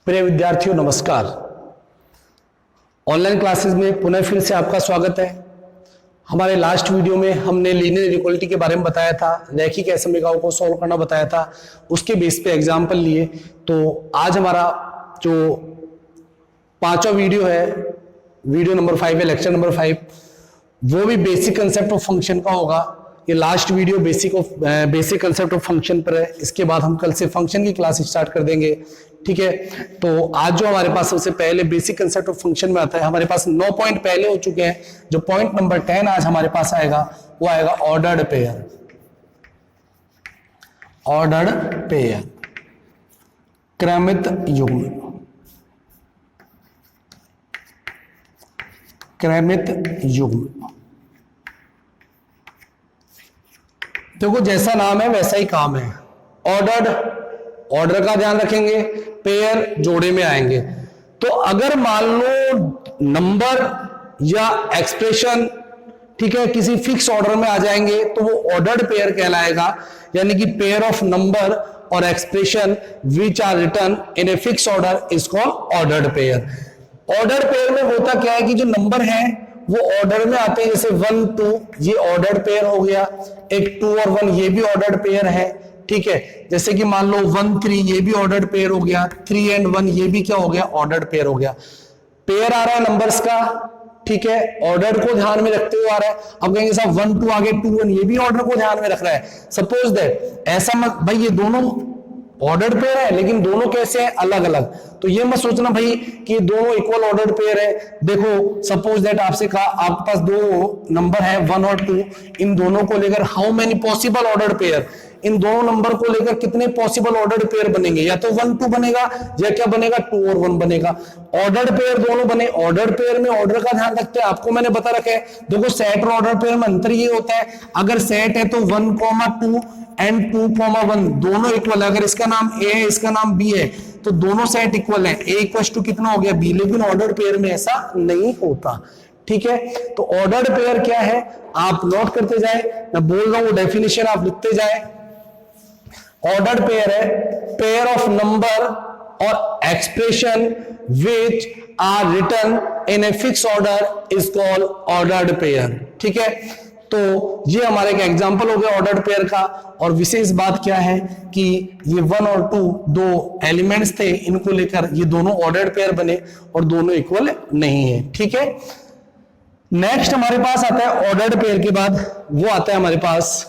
प्रिय विद्यार्थियों नमस्कार। ऑनलाइन क्लासेस में पुनः फिर से आपका स्वागत है। हमारे लास्ट वीडियो में हमने लीनियर इनइक्वालिटी के बारे में बताया था, रैखिक असमीकरणों को सॉल्व करना बताया था, उसके बेस पे एग्जाम्पल लिए। तो आज हमारा जो पांचवा वीडियो है, वीडियो नंबर 5 है, लेक्चर नंबर 5, वो भी बेसिक कंसेप्ट ऑफ फंक्शन का होगा। ये last video basic concept of function पर है। इसके बाद हम कल से फंक्शन की क्लास स्टार्ट कर देंगे, ठीक है। तो आज जो हमारे पास सबसे पहले बेसिक कंसेप्ट ऑफ फंक्शन में आता है, हमारे पास 9 पॉइंट पहले हो चुके हैं। जो पॉइंट नंबर 10 आज हमारे पास आएगा वो आएगा ऑर्डर्ड पेयर। ऑर्डर्ड पेयर, क्रमित युग्म, क्रमित युग्म। देखो जैसा नाम है वैसा ही काम है। ऑर्डर्ड, ऑर्डर का ध्यान रखेंगे, पेयर जोड़े में आएंगे। तो अगर मान लो नंबर या एक्सप्रेशन, ठीक है, किसी फिक्स ऑर्डर में आ जाएंगे तो वो ऑर्डर्ड पेयर कहलाएगा। यानी कि पेयर ऑफ नंबर और expression which are written in a fix order is called ordered pair. Ordered pair में होता क्या है कि जो नंबर है वो ऑर्डर में आते हैं, जैसे 1 2 ये ऑर्डर्ड पेयर हो गया, एक 2 और 1 ये भी ऑर्डर्ड पेयर है, ठीक है। जैसे कि मान लो 1 3 ये भी ऑर्डर्ड पेयर हो गया, 3 and 1 ये भी क्या हो गया, ऑर्डर्ड पेयर हो गया। पेयर आ रहा है नंबर्स का, ठीक है, ऑर्डर को ध्यान में रखते हुए आ रहा है। अब कहेंगे साहब 1 2 आगे 2 1 ये भी ऑर्डर को ध्यान में रख रहा है। सपोज दैट, ऐसा मत भाई ये दोनों ऑर्डर्ड पेयर है लेकिन दोनों कैसे हैं, अलग अलग। तो ये मत सोचना भाई कि ये दोनों इक्वल ऑर्डर्ड पेयर है। देखो सपोज दैट आपसे कहा आपके पास दो नंबर है 1 और 2, इन दोनों को लेकर how many possible ordered pair, इन दोनों नंबर को लेकर कितने पॉसिबल ऑर्डर्ड पेयर बनेंगे, या तो 1 2 बनेगा या क्या बनेगा 2 और 1 बनेगा। ऑर्डर्ड पेयर दोनों बने। ऑर्डर्ड पेयर में ऑर्डर का ध्यान रखते हैं, आपको मैंने बता रखा है। देखो सेट और ऑर्डर पेयर में अंतर ये होता है, अगर सेट है तो 1 2 एंड 2 1 दोनों इक्वल है। अगर इसका नाम ए है इसका नाम बी है तो दोनों सेट इक्वल है, ए इक्वल टू कितना हो गया बी। लेकिन ऑर्डर्ड पेयर में ऐसा नहीं होता, ठीक है। तो ऑर्डर्ड पेयर क्या है आप नोट करते जाए, मैं बोल रहा हूं डेफिनेशन आप लिखते जाए। ऑर्डर्ड पेयर है पेयर ऑफ नंबर और expression which are written in a fix order is called ordered pair, ठीक है। तो ये हमारे एक एग्जांपल हो गया ऑर्डर्ड पेयर का। और विशेष बात क्या है कि ये 1 और 2 दो एलिमेंट्स थे, इनको लेकर ये दोनों ऑर्डर्ड पेयर बने और दोनों इक्वल नहीं है, ठीक है। नेक्स्ट हमारे पास आता है ऑर्डर्ड पेयर के बाद वो आता है हमारे पास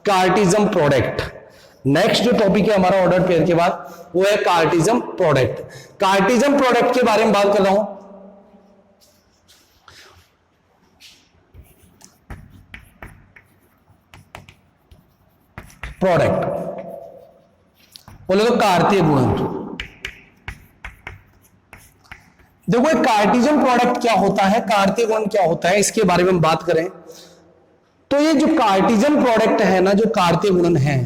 कार्टेशियन प्रोडक्ट। नेक्स्ट जो टॉपिक है हमारा ऑर्डर्ड पेयर के बाद वो है कार्टेशियन प्रोडक्ट। कार्टेशियन प्रोडक्ट के बारे में बात कर रहा हूं। प्रोडक्ट बोले तो कार्तीय गुणन। देखो एक कार्टेशियन प्रोडक्ट क्या होता है, कार्तीय गुणन क्या होता है, इसके बारे में हम बात करें तो ये जो कार्टेशियन प्रोडक्ट है ना, जो कार्तीय गुणन है,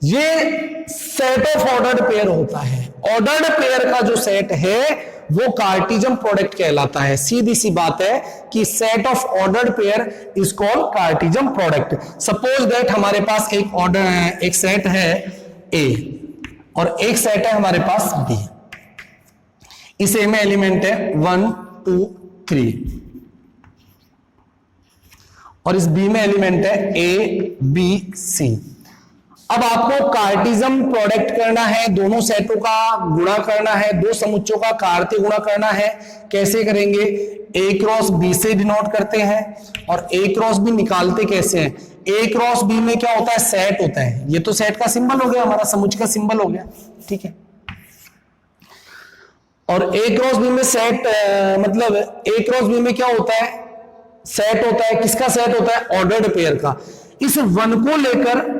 ये सेट ऑफ ऑर्डर्ड पेयर होता है। ऑर्डर्ड पेयर का जो सेट है वो कार्टेशियन प्रोडक्ट कहलाता है। सीधी सी बात है कि set of ordered pair is called Cartesian product. Suppose that हमारे पास एक ऑर्डर है, एक सेट है ए और एक सेट है हमारे पास बी। इस ए में एलिमेंट है 1 2 3 और इस बी में एलिमेंट है ए बी सी। अब आपको कार्टेशियन प्रोडक्ट करना है, दोनों सेटों का गुणा करना है, दो समुच्चयों का कार्तीय गुणा करना है। कैसे करेंगे, ए क्रॉस बी से डिनोट करते हैं और ए क्रॉस बी निकालते कैसे हैं। ए क्रॉस बी में क्या होता है, सेट होता है। ये तो सेट का सिंबल हो गया, हमारा समुच्चय का सिंबल हो गया, ठीक है। और ए क्रॉस बी में सेट मतलब ए क्रॉस बी में क्या होता है, सेट होता है। किसका सेट होता है, ऑर्डर्ड पेयर का। इस 1 को लेकर,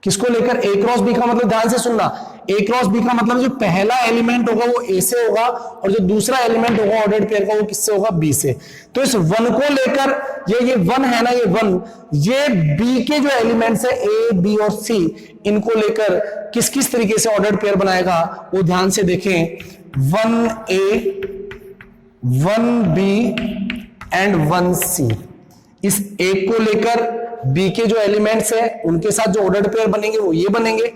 किसको लेकर, ए क्रॉस बी का मतलब ध्यान से सुनना, ए क्रॉस बी का मतलब जो पहला एलिमेंट होगा वो ए से होगा और जो दूसरा एलिमेंट होगा ऑर्डर्ड पेयर का वो किससे होगा, बी से। तो इस 1 को लेकर ये 1 है ना, ये 1 ये बी के जो एलिमेंट्स है ए बी और सी, इनको लेकर किस किस तरीके से ऑर्डर्ड पेयर बनाएगा वो ध्यान से देखें। 1a 1b एंड 1c, इस एक को लेकर बी के जो एलिमेंट्स है उनके साथ जो ऑर्डर्ड पेयर बनेंगे वो ये बनेंगे।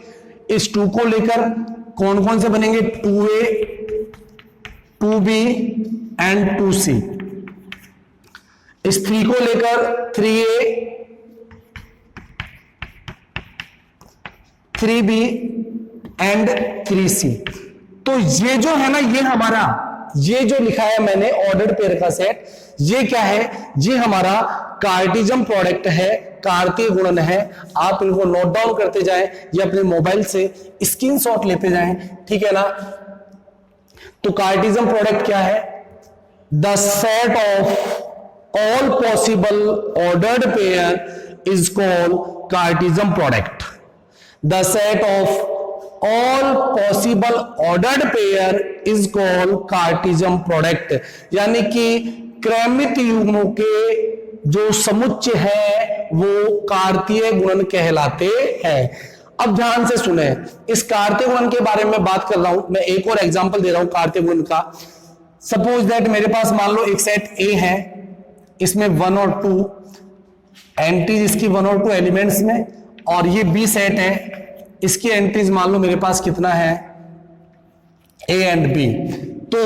इस 2 को लेकर कौन कौन से बनेंगे, 2A 2B एंड 2C। इस 3 को लेकर 3A 3B एंड 3C। तो ये जो है ना, ये हमारा, ये जो लिखा है मैंने ऑर्डर्ड पेयर का सेट, ये क्या है, ये हमारा कार्टेशियन प्रोडक्ट है, कार्तीय गुणन है। आप इनको नोट डाउन करते जाएं या अपने मोबाइल से स्क्रीनशॉट लेते जाएं, ठीक है ना। तो कार्टेशियन प्रोडक्ट क्या है, the set of all possible ordered pair is called Cartesian product. The set of all possible ordered pair is called Cartesian product. यानी कि क्रमित युग्मों के जो समुच्चय है वो कार्तीय गुणन कहलाते हैं। अब ध्यान से सुने, इस कार्तीय गुणन के बारे में बात कर रहा हूं मैं। एक और एग्जांपल दे रहा हूं कार्तीय गुणन का। सपोज दैट मेरे पास मान लो एक सेट ए है, इसमें 1 और 2 एंट्रीज, इसकी 1 और 2 एलिमेंट्स में, और ये बी सेट है, इसकी एंट्रीज मान लो मेरे पास कितना है, ए एंड बी। तो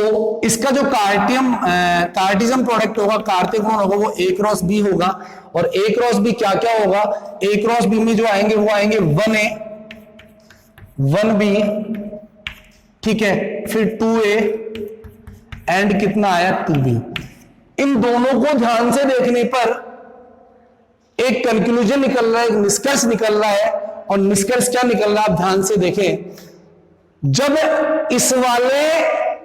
इसका जो कार्टेशियन प्रोडक्ट होगा, कार्तीय गुणन होगा, वो ए क्रॉस बी होगा। और ए क्रॉस बी क्या क्या होगा, ए क्रॉस बी में जो आएंगे वो आएंगे 1A 1B, ठीक है, फिर 2A एंड कितना आया 2B। इन दोनों को ध्यान से देखने पर एक कंक्लूजन निकल रहा है, एक निष्कर्ष निकल रहा है। और निष्कर्ष क्या निकल रहा है, आप ध्यान से देखें। जब इस वाले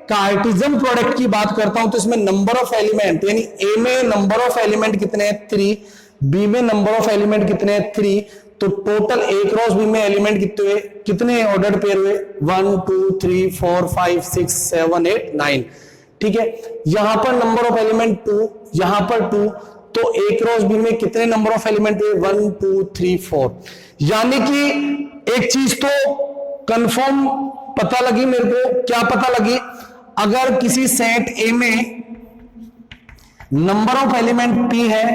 कार्टेशियन प्रोडक्ट की बात करता हूं तो इसमें नंबर ऑफ एलिमेंट, यानी ए में नंबर ऑफ एलिमेंट कितने हैं 3, बी में नंबर ऑफ एलिमेंट कितने हैं 3, तो टोटल ए क्रॉस बी में एलिमेंट कितने हुए, कितने ऑर्डर्ड पेयर हुए 1 2 3 4 5 6 7 8 9, ठीक है। यहां पर नंबर ऑफ एलिमेंट 2, यहां पर 2, तो ए क्रॉस बी में कितने नंबर ऑफ एलिमेंट हुए 1 2 3 4। यानी कि एक चीज तो कंफर्म पता लगी मेरे को, क्या पता लगी, अगर किसी सेट ए में नंबर ऑफ एलिमेंट p है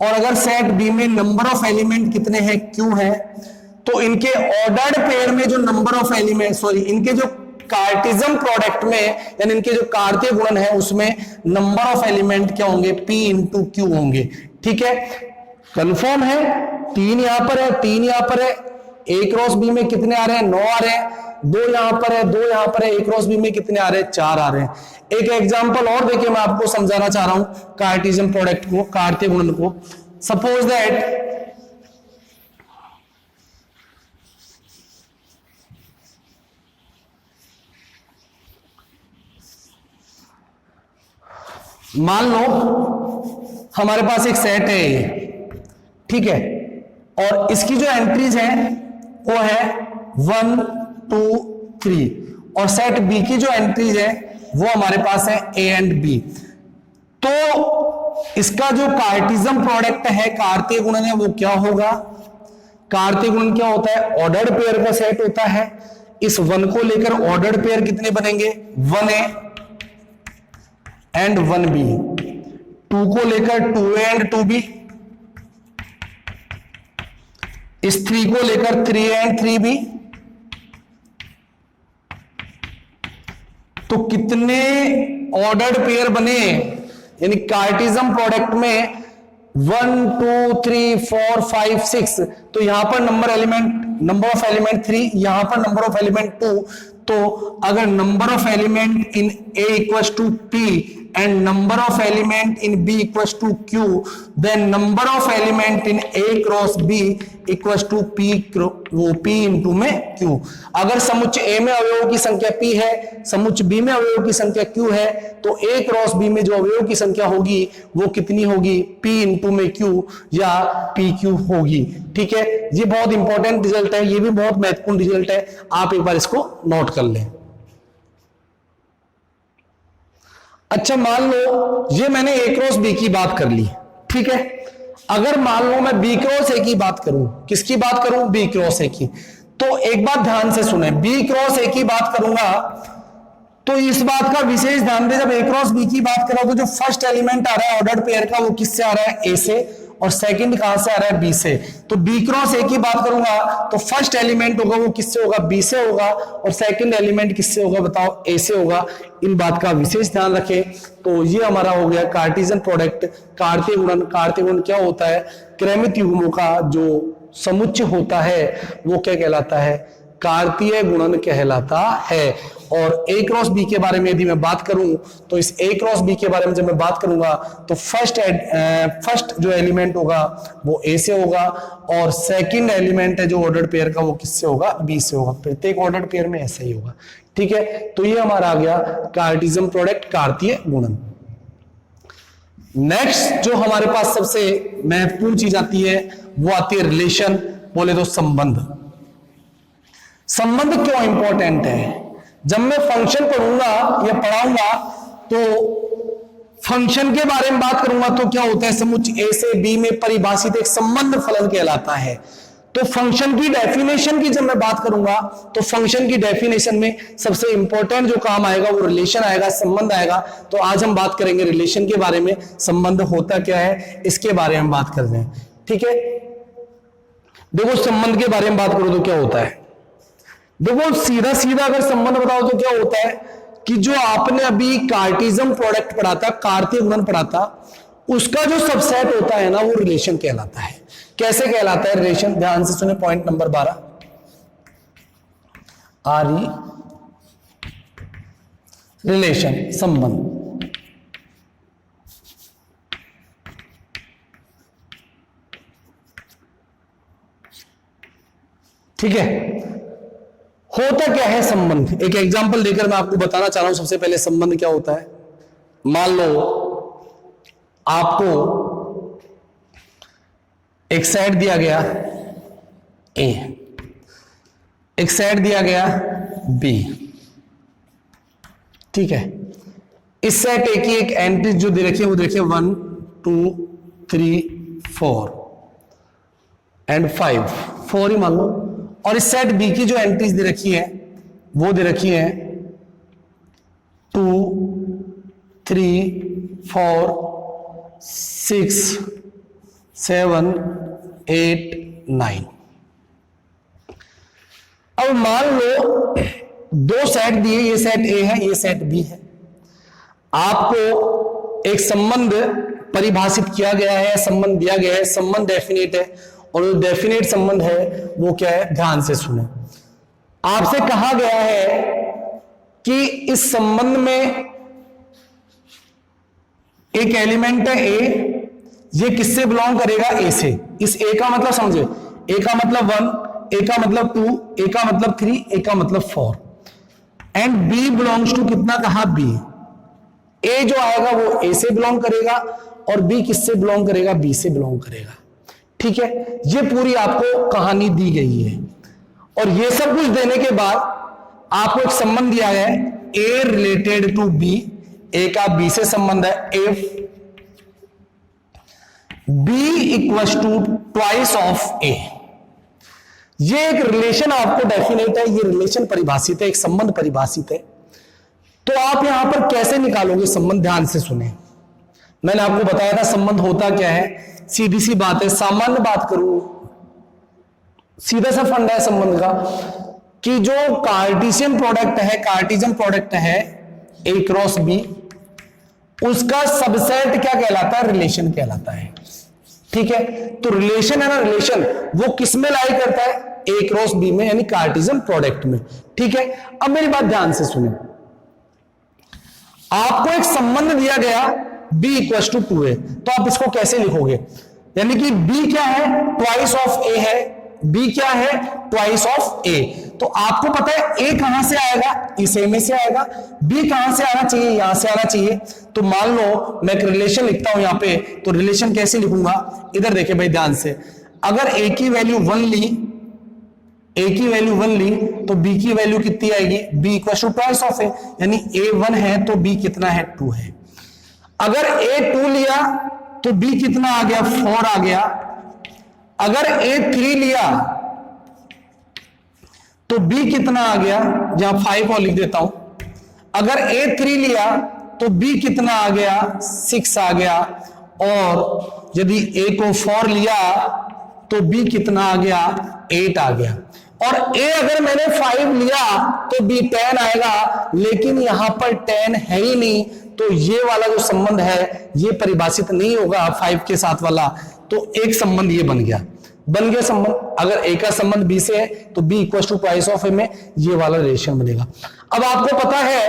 और अगर सेट बी में नंबर ऑफ एलिमेंट कितने हैं q है, तो इनके ऑर्डर्ड पेयर में जो नंबर ऑफ एलिमेंट, सॉरी, इनके जो कार्टेशियन प्रोडक्ट में, यानी इनके जो कार्तीय गुणन है उसमें नंबर ऑफ एलिमेंट क्या होंगे, p इंटू क्यू होंगे, ठीक है। कंफर्म है, 3 यहां पर है, 3 यहां पर है, ए क्रॉस बी में कितने आ रहे हैं 9 आ रहे हैं, 2 यहां पर है, 2 यहां पर है, ए क्रॉस बी में कितने आ रहे हैं 4 आ रहे हैं। एक एग्जांपल और देखिए, मैं आपको समझाना चाह रहा हूं कार्टेशियन प्रोडक्ट को, कार्तीय गुणन को। सपोज दैट मान लो हमारे पास एक सेट है ये, ठीक है, और इसकी जो एंट्रीज है वो है 1 2 3, और सेट बी की जो एंट्रीज है वो हमारे पास है ए एंड बी। तो इसका जो कार्टेशियन प्रोडक्ट है, कार्तीय गुणन है, वो क्या होगा, कार्तीय गुणन क्या होता है, ऑर्डर्ड पेयर का सेट होता है। इस 1 को लेकर ऑर्डर्ड पेयर कितने बनेंगे 1A एंड 1B, 2 को लेकर 2A एंड 2B, इस 3 को लेकर 3A एंड 3B। तो कितने ऑर्डर्ड पेयर बने, यानी कार्टेशियन प्रोडक्ट में 1 2 3 4 5 6, तो यहां पर नंबर ऑफ एलिमेंट 3, यहां पर नंबर ऑफ एलिमेंट 2। तो अगर number of element in A equals to P and number of element in B equals to Q, then number of element in A cross B equals to P into में Q। अगर समुच्चय A में अवयवों की संख्या P है, समुच्चय B में अवयवों की संख्या Q है, तो A क्रॉस B में जो अवयवों की संख्या होगी वो कितनी होगी, P इंटू में Q या PQ होगी, ठीक है। ये बहुत इंपॉर्टेंट रिजल्ट है, ये भी बहुत महत्वपूर्ण रिजल्ट है, आप एक बार इसको नोट कर लें। अच्छा, मान लो ये मैंने ए क्रॉस बी की बात कर ली, ठीक है। अगर मान लो मैं बी क्रॉस ए की बात करूं, किसकी बात करूं, बी क्रॉस ए की, तो एक बात ध्यान से सुने, बी क्रॉस ए की बात करूंगा तो इस बात का विशेष ध्यान दे, जब ए क्रॉस बी की बात करो तो जो फर्स्ट एलिमेंट आ रहा है ऑर्डर्ड पेयर का वो किससे आ रहा है, ए से, और सेकंड कहां से आ रहा है, बी से। तो बी क्रॉस ए की बात करूंगा तो फर्स्ट एलिमेंट होगा वो किससे होगा, बी से होगा, और सेकंड एलिमेंट किससे होगा बताओ, ए से होगा। इन बात का विशेष ध्यान रखें। तो ये हमारा हो गया कार्टेशियन प्रोडक्ट, कार्तीय गुणन। कार्तीय गुणन क्या होता है, क्रमित युग्मों का जो समुच्चय होता है वो क्या कहलाता है, कार्तीय गुणन कहलाता है। और ए क्रॉस बी के बारे में यदि मैं बात करूं तो इस ए क्रॉस बी के बारे में जब मैं बात करूंगा तो फर्स्ट जो एलिमेंट होगा वो ए से होगा, और सेकंड एलिमेंट है जो ऑर्डर्ड पेयर का वो किससे होगा, बी से होगा। प्रत्येक ऑर्डर्ड पेयर में ऐसा ही होगा। ठीक है, तो ये हमारा आ गया कार्टेशियन प्रोडक्ट, कार्तीय गुणन। नेक्स्ट जो हमारे पास सबसे महत्वपूर्ण चीज आती है वो आती है रिलेशन, बोले तो संबंध। संबंध क्यों इंपॉर्टेंट है, जब मैं फंक्शन पढ़ूंगा या पढ़ाऊंगा तो फंक्शन के बारे में बात करूंगा तो क्या होता है, समुच्चय ए से बी में परिभाषित एक संबंध फलन कहलाता है। तो फंक्शन की डेफिनेशन की जब मैं बात करूंगा तो फंक्शन की डेफिनेशन में सबसे इंपॉर्टेंट जो काम आएगा वो रिलेशन आएगा, संबंध आएगा। तो आज हम बात करेंगे रिलेशन के बारे में, संबंध होता क्या है इसके बारे में बात कर रहे हैं। ठीक है, देखो संबंध के बारे में बात करो तो क्या होता है, देखो सीधा सीधा अगर संबंध बताओ तो क्या होता है कि जो आपने अभी कार्टेशियन प्रोडक्ट पढ़ा था, कार्तीय गुणन पढ़ा था, उसका जो सबसेट होता है ना वो रिलेशन कहलाता है। कैसे कहलाता है रिलेशन, ध्यान से सुने, पॉइंट नंबर 12 आर रिलेशन, संबंध। ठीक है, होता क्या है संबंध, एक एग्जांपल देकर मैं आपको बताना चाह रहा हूं। सबसे पहले संबंध क्या होता है, मान लो आपको एक सेट दिया गया ए, एक सेट दिया गया बी। ठीक है, इस सेट ए की एक एंट्री जो दे रखी है वो देखिए 1 2 3 4 एंड 5, 4 ही मान लो। और इस सेट बी की जो एंट्रीज दे रखी है वो दे रखी है 2 3 4 6 7 8 9। अब मान लो दो सेट दिए, ये सेट ए है, ये सेट बी है। आपको एक संबंध परिभाषित किया गया है, संबंध दिया गया है, संबंध डेफिनेट है, और जो डेफिनेट संबंध है वो क्या है, ध्यान से सुने। आपसे कहा गया है कि इस संबंध में एक एलिमेंट है ए, ये किससे बिलोंग करेगा, ए से। इस ए का मतलब समझे, ए का मतलब 1, ए का मतलब 2, ए का मतलब 3, ए का मतलब 4, एंड बी बिलोंग्स टू कितना कहा, बी। ए जो आएगा वो ए से बिलोंग करेगा और बी किससे बिलोंग करेगा, बी से बिलोंग करेगा। ठीक है, ये पूरी आपको कहानी दी गई है। और ये सब कुछ देने के बाद आपको एक संबंध दिया गया है A related to B, A का बी से संबंध है, if B equals to twice of A. ये एक रिलेशन आपको डेफिनेट है, ये रिलेशन परिभाषित है, एक संबंध परिभाषित है। तो आप यहां पर कैसे निकालोगे संबंध, ध्यान से सुने। मैंने आपको बताया था संबंध होता क्या है, सीधी सी बात है, सामान्य बात करूं, सीधा सा फंडा है संबंध का कि जो कार्टेशियन प्रोडक्ट है, कार्टेशियन प्रोडक्ट है ए क्रॉस बी, उसका सबसेट क्या कहलाता है, रिलेशन कहलाता है। ठीक है, तो रिलेशन है ना, रिलेशन वो किस में लाई करता है, ए क्रॉस बी में, यानी कार्टेशियन प्रोडक्ट में। ठीक है, अब मेरी बात ध्यान से सुने। आपको एक संबंध दिया गया b इक्वल टू 2a, तो आप इसको कैसे लिखोगे, यानी कि b क्या है, ट्वाइस ऑफ a है, b क्या है, ट्वाइस ऑफ a। तो आपको पता है a कहां से आएगा, इस a में से आएगा, b कहां से आना चाहिए, यहां से आना चाहिए। तो मान लो मैं एक रिलेशन लिखता हूं यहां पे, तो रिलेशन कैसे लिखूंगा, इधर देखिए भाई ध्यान से। अगर a की वैल्यू 1 ली, a की वैल्यू 1 ली तो b की वैल्यू कितनी आएगी, b equal to twice of a, यानी a 1 है तो b कितना है, 2 है। अगर a 2 लिया तो b कितना आ गया, 4 आ गया। अगर a 3 लिया तो b कितना आ गया, जहां 5 और लिख देता हूं। अगर a 3 लिया तो b कितना आ गया, 6 आ गया। और यदि ए को 4 लिया तो बी कितना आ गया, 8 आ गया। और ए अगर मैंने 5 लिया तो बी 10 आएगा, लेकिन यहां पर 10 है ही नहीं, तो ये वाला जो संबंध है ये परिभाषित नहीं होगा 5 के साथ वाला। तो एक संबंध ये बन गया संबंध। अगर ए का संबंध बी से है तो B equal to twice of A में ये वाला रिलेशन बनेगा। अब आपको पता है,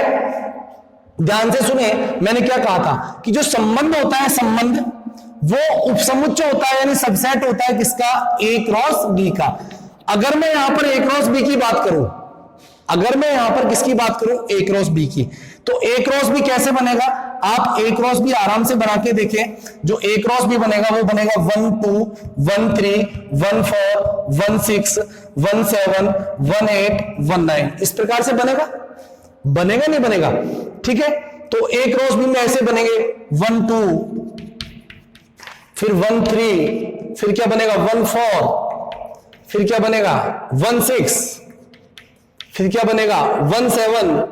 ध्यान से सुने, मैंने क्या कहा था कि जो संबंध होता है, संबंध वो उपसमुच्चय होता है, यानी सबसेट होता है किसका, ए क्रॉस बी का। अगर मैं यहां पर ए क्रॉस बी की बात करूं, अगर मैं यहां पर किसकी बात करूं, ए क्रॉस बी की, तो ए क्रॉस बी कैसे बनेगा, आप ए क्रॉस बी आराम से बना के देखें। जो ए क्रॉस बी बनेगा वो बनेगा 1 2 1 3 1 4 1 6 1 7 1 8 1 9, इस प्रकार से बनेगा नहीं बनेगा? ठीक है, तो ए क्रॉस बी में ऐसे बनेंगे 1 2, फिर 1 3, फिर क्या बनेगा 1 4, फिर क्या बनेगा 1 6, फिर क्या बनेगा 1 7,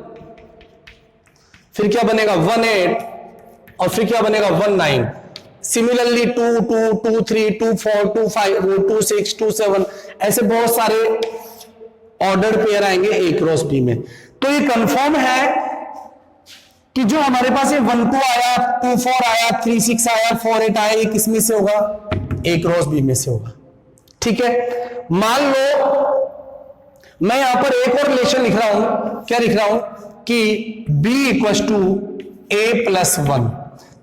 फिर क्या बनेगा 1 8, और फिर क्या बनेगा 1 9। सिमिलरली 2 2 2 3 2 4 2 5 2 6 2 7, ऐसे बहुत सारे ऑर्डर्ड पेयर आएंगे ए क्रॉस बी में। तो ये कंफर्म है कि जो हमारे पास ये 1 2 आया, 2 4 आया, 3 6 आया, 4 8 आया, ये किस में से होगा, ए क्रॉस बी में से होगा। ठीक है, मान लो मैं यहां पर एक और रिलेशन लिख रहा हूं, क्या लिख रहा हूं कि b equal to a plus 1।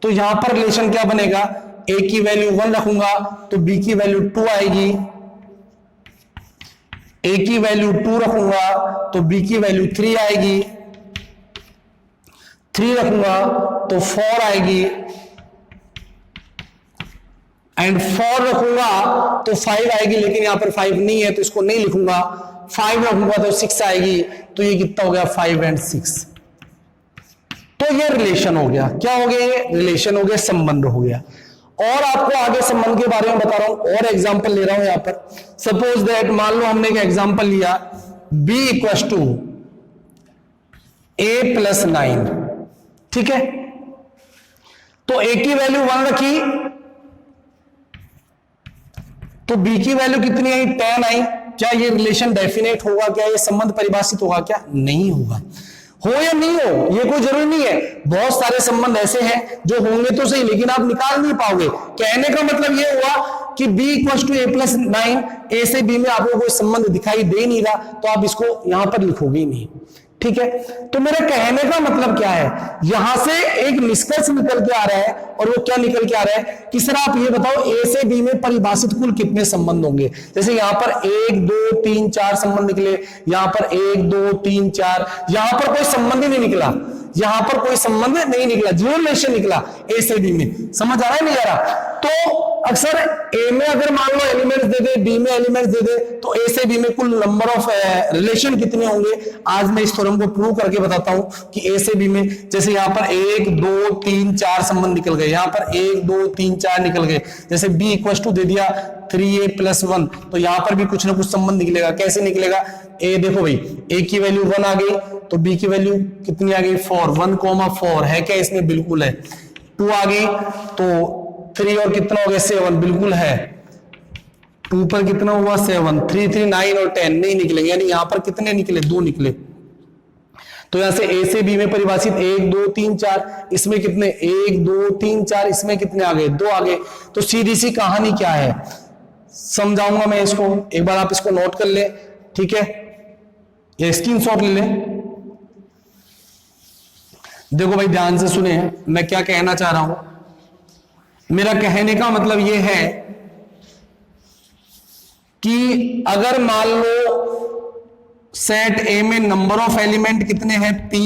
तो यहां पर रिलेशन क्या बनेगा, a की वैल्यू 1 रखूंगा तो b की वैल्यू 2 आएगी, a की वैल्यू 2 रखूंगा तो b की वैल्यू 3 आएगी, 3 रखूंगा तो 4 आएगी, एंड 4 रखूंगा तो 5 आएगी, लेकिन यहां पर 5 नहीं है तो इसको नहीं लिखूंगा। 5 रखूंगा तो 6 आएगी, तो ये कितना हो गया 5 एंड 6। तो ये रिलेशन हो गया, क्या हो गया, ये रिलेशन हो गया, संबंध हो गया। और आपको आगे संबंध के बारे में बता रहा हूं, और एग्जांपल ले रहा हूं यहां पर। सपोज दैट, मान लो हमने एक एग्जांपल लिया b equal to a plus 9। ठीक है, तो a की वैल्यू 1 रखी तो b की वैल्यू कितनी आई, 10 आई। क्या ये रिलेशन डेफिनेट होगा, क्या ये संबंध परिभाषित होगा, क्या नहीं होगा? हो या नहीं हो ये कोई जरूरी नहीं है, बहुत सारे संबंध ऐसे हैं जो होंगे तो सही, लेकिन आप निकाल नहीं पाओगे। कहने का मतलब ये हुआ कि b equal to a plus 9, A से b में आपको कोई संबंध दिखाई दे नहीं रहा तो आप इसको यहां पर लिखोगे ही नहीं। ठीक है, तो मेरे कहने का मतलब क्या है, यहां से एक निष्कर्ष निकल के आ रहा है, और वो क्या निकल के आ रहा है कि सर आप ये बताओ ए से बी में परिभाषित कुल कितने संबंध होंगे। जैसे यहां पर 1 2 3 4 संबंध निकले, यहां पर 1 2 3 4, यहां पर कोई संबंध ही नहीं निकला, यहां पर कोई संबंध नहीं निकला, जीरो रिलेशन निकला ए से बी में। समझ आ रहा है नहीं आ रहा? तो अक्सर ए में अगर मान लो एलिमेंट्स दे दे, बी में एलिमेंट्स दे दे, तो ए से बी में कुल नंबर ऑफ रिलेशन कितने होंगे। आज मैं इस थ्योरम को प्रूव करके बताता हूं कि ए से बी में, जैसे यहां पर 1 2 3 4 संबंध निकल गए, यहां पर 1 2 3 4 निकल गए। जैसे b इक्वल टू दे दिया 3a प्लस 1, तो यहां पर भी कुछ ना कुछ संबंध निकलेगा। कैसे निकलेगा, ए देखो भाई, a की वैल्यू 1 आ गई तो b की वैल्यू कितनी आ गई 4, 1,4 है क्या इसमें, बिल्कुल है। 2 आ गई तो 3 और कितना हो गया 7, बिल्कुल है। 2 पर कितना हुआ 7, 3 3 9 और 10 नहीं निकलेंगे, यानी यहां पर कितने निकले, 2 निकले। तो यहां से ए से बी में परिभाषित 1 2 3 4, इसमें कितने 1 2 3 4, इसमें कितने आ गए 2 आ गए। तो सीधी सी कहानी क्या है, समझाऊंगा मैं इसको, एक बार आप इसको नोट कर ले। ठीक है, ये स्क्रीनशॉट ले ले। देखो भाई ध्यान से सुने, मैं क्या कहना चाह रहा हूं। मेरा कहने का मतलब यह है कि अगर मान लो सेट ए में नंबर ऑफ एलिमेंट कितने हैं p,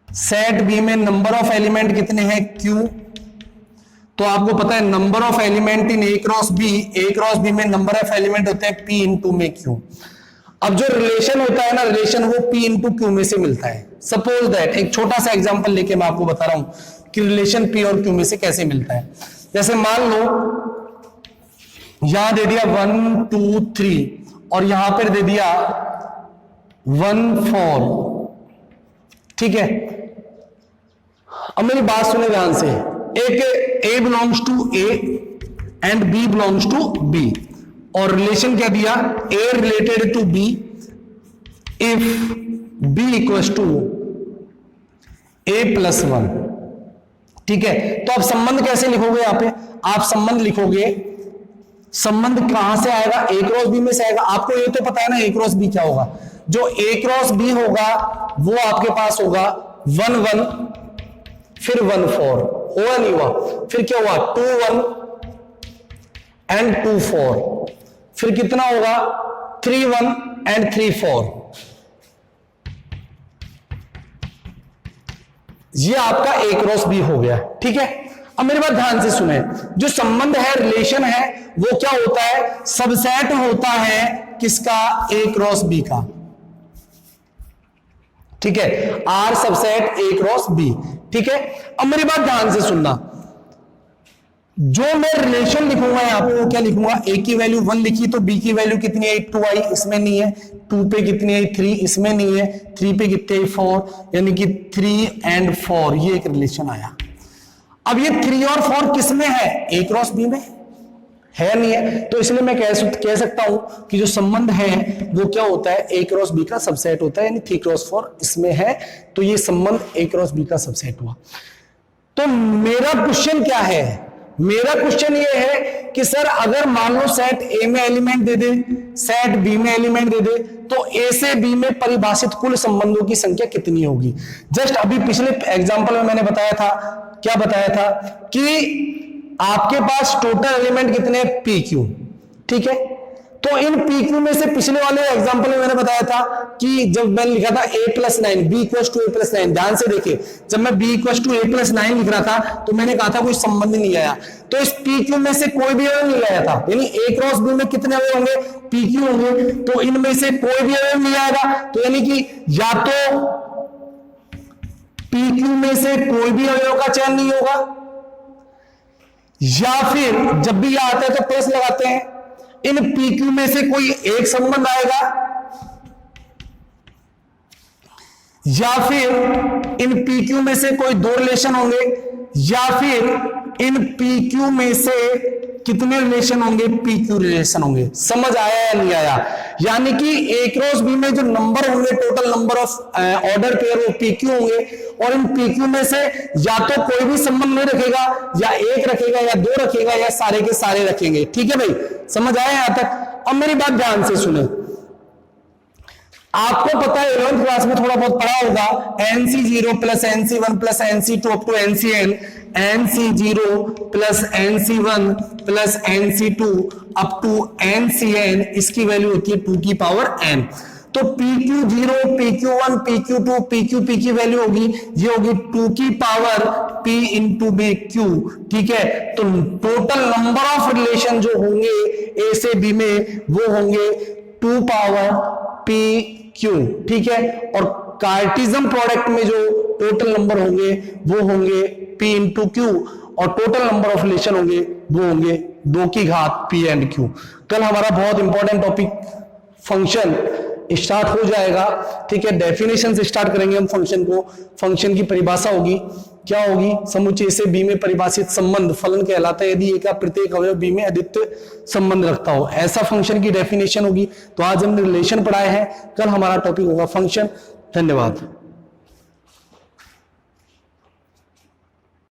सेट बी में नंबर ऑफ एलिमेंट कितने हैं q, तो आपको पता है number of element in A cross B में नंबर ऑफ एलिमेंट होते हैं p इंटू में q। अब जो रिलेशन होता है ना, रिलेशन वो p इंटू q में से मिलता है। सपोज दैट, एक छोटा सा एग्जांपल लेके मैं आपको बता रहा हूं कि रिलेशन p और q में से कैसे मिलता है। जैसे मान लो यहां दे दिया 1 2 3 और यहां पर दे दिया 1 4। ठीक है, अब मेरी बात सुने ध्यान से, एक A belongs to A and B belongs to B, और रिलेशन क्या दिया, A related to B if B equals to A plus 1। ठीक है, तो आप संबंध कैसे लिखोगे, यहां पे आप संबंध लिखोगे, संबंध कहां से आएगा, A क्रॉस B में से आएगा। आपको ये तो पता है ना A क्रॉस B क्या होगा, जो A क्रॉस B होगा वो आपके पास होगा 1 1 फिर 1 4, हुआ नहीं हुआ, फिर क्या हुआ 2 1 एंड 2 4, फिर कितना होगा 3 1 एंड 3 4। ये आपका A क्रॉस B हो गया। ठीक है, अब मेरी बात ध्यान से सुने, जो संबंध है, रिलेशन है, वो क्या होता है, सबसेट होता है किसका, A क्रॉस B का। ठीक है, R subset A cross B। ठीक है, अब मेरी बात ध्यान से सुनना, जो मैं रिलेशन लिखूंगा यहां पे वो क्या लिखूंगा, A की वैल्यू 1 लिखी तो B की वैल्यू कितनी है 2 आई, इसमें नहीं है, 2 पे कितनी आई 3, इसमें नहीं है, 3 पे कितने आई 4, यानी कि 3 एंड 4, ये एक रिलेशन आया। अब ये 3 और 4 किस में है, A क्रॉस B में है, नहीं है, तो इसलिए मैं कह सकता हूं कि जो संबंध है वो क्या होता है, A क्रॉस B का सबसेट होता है, यानी 3 क्रॉस 4 इसमें है, तो ये संबंध A क्रॉस B का सबसेट हुआ। तो मेरा क्वेश्चन क्या है, मेरा क्वेश्चन ये है कि सर अगर मान लो सेट A में एलिमेंट दे दे, सेट B में एलिमेंट दे दे, तो A से B में परिभाषित कुल संबंधों की संख्या कितनी होगी। जस्ट अभी पिछले एग्जांपल में मैंने बताया था, क्या बताया था कि आपके पास टोटल एलिमेंट कितने, PQ। ठीक है, तो इन PQ में से पिछले वाले एग्जांपल में मैंने बताया था कि जब मैंने लिखा था A plus 9, B equals to A plus 9, ध्यान से देखिए, जब मैं B equals to A plus 9 लिख रहा था तो मैंने कहा था कोई संबंध नहीं आया, तो इस PQ में से कोई भी अवयव नहीं आया था, यानी A क्रॉस B में कितने अवयव होंगे, PQ होंगे, तो इनमें से कोई भी अवयव नहीं आएगा, तो यानी कि या तो PQ में से कोई भी अवयव का चयन नहीं होगा, या फिर जब भी आता है तो प्लस लगाते हैं, इन PQ में से कोई एक संबंध आएगा, या फिर इन PQ में से कोई दो रिलेशन होंगे, या फिर इन PQ में से कितने रिलेशन होंगे, PQ रिलेशन होंगे। समझ आया या नहीं आया, यानी कि A क्रॉस B में जो नंबर होंगे, total number of order pair वो PQ होंगे, और इन PQ में से या तो कोई भी संबंध नहीं रखेगा, या एक रखेगा, या दो रखेगा, या सारे के सारे रखेंगे। ठीक है भाई, समझ आया यहां तक। अब मेरी बात ध्यान से सुने, आपको पता है 11th क्लास में थोड़ा बहुत पढ़ा होगा, NC0 plus NC1 plus NC2 up to NCN, NC0 plus NC1 plus NC2 up to NCN, इसकी वैल्यू होती है 2 की पावर n। तो PQ0, PQ1, PQ2, PQP की वैल्यू होगी, ये होगी 2 की पावर P इंटू BQ। ठीक है, तो टोटल नंबर ऑफ रिलेशन जो होंगे A से B में वो होंगे 2 पावर PQ। ठीक है, और कार्टेशियन प्रोडक्ट में जो टोटल नंबर होंगे वो होंगे P इंटू Q, और टोटल नंबर ऑफ रिलेशन होंगे वो होंगे 2 की घात P एंड Q। कल हमारा बहुत इंपॉर्टेंट टॉपिक फंक्शन स्टार्ट हो जाएगा। ठीक है, डेफिनेशन से स्टार्ट करेंगे हम फंक्शन को। फंक्शन की परिभाषा होगी, क्या होगी, समुच्चय से B में परिभाषित संबंध फलन कहलाता है यदि A का प्रत्येक अवयव B में अद्वितीय संबंध रखता हो, ऐसा फंक्शन की डेफिनेशन होगी। तो आज हमने रिलेशन पढ़ाए हैं, कल हमारा टॉपिक होगा फंक्शन। धन्यवाद।